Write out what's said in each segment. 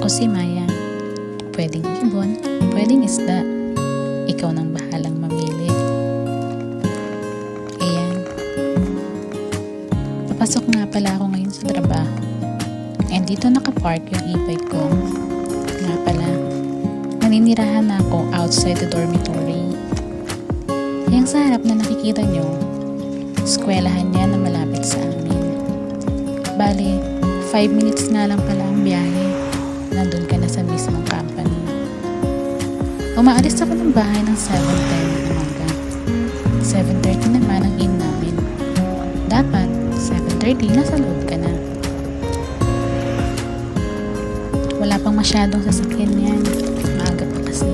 Ako si Maya. Pwedeng ibon, pwedeng isda. Ikaw nang bahalang mamili. Ayan. Papasok nga pala ako ngayon sa trabaho. And dito nakapark yung e-bike ko. Nga pala, naninirahan na ako outside the dormitory. Yung sa harap na nakikita nyo, eskwelahan niya na malapit sa amin. Bali, 5 minutes nga lang pala ang biyahe. Nandun ka na sa mismong company. Umaalis ako ng bahay ng 7:10 ng umaga. 7:30 naman ang in namin. Dapat, 7:30 nasa loob ka na. Wala pang masyadong sasakyan yan. Maaga pa kasi.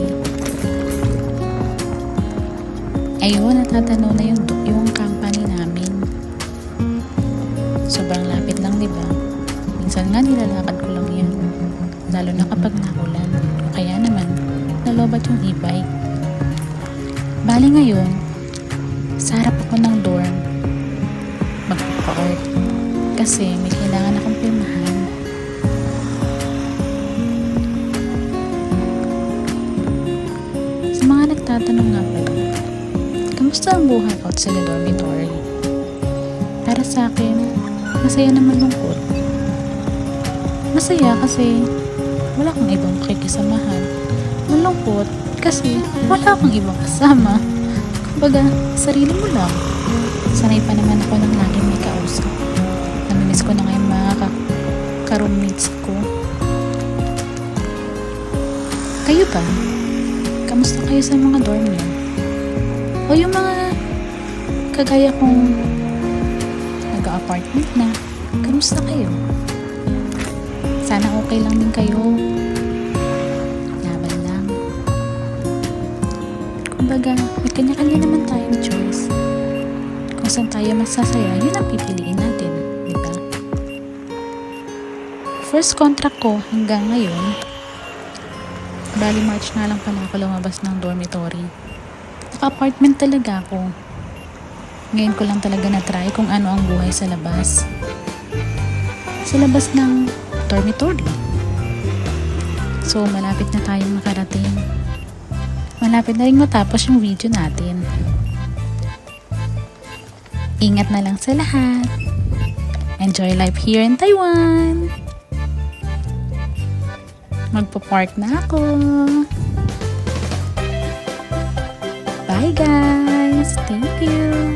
Ayun, natatanaw na yung company namin. Sobrang lapit lang, diba? Minsan nga nilalakad ko lang yan. Lalo na kapag nakulan. O kaya naman, nalobat yung e-bike. Bali ngayon, sa harap ako ng dorm, magpapa-org. Kasi may kailangan akong pirmahan. Sa mga nagtatanong nga pala, kamusta ang buhay outside the dormitory? Para sa akin, masaya naman lungkot. Masaya kasi wala kang ibang makikisamahan. Malungkot kasi wala kang ibang kasama. Kumbaga, sarili mo lang. Sanay pa naman ako ng laging may kausap. Namimiss ko na ngayon mga ka-roommates ko. Kayo ba? Kamusta kayo sa mga dorm niyo? O yung mga kagaya kong nag-apartment na, kamusta kayo? Sana okay lang din kayo. Laban lang. Kumbaga, may kanya-kanya naman tayong choice. Kung saan tayo masasaya, yun ang pipiliin natin, di ba? First contract ko hanggang ngayon, bali March na lang pala ako lumabas ng dormitory. Naka-apartment talaga ako. Ngayon ko lang talaga na-try kung ano ang buhay sa labas. Sa labas ng dormitory. So, malapit na tayong makarating. Malapit na rin matapos yung video natin. Ingat na lang sa lahat. Enjoy life here in Taiwan. Magpo-park na ako. Bye guys. Thank you.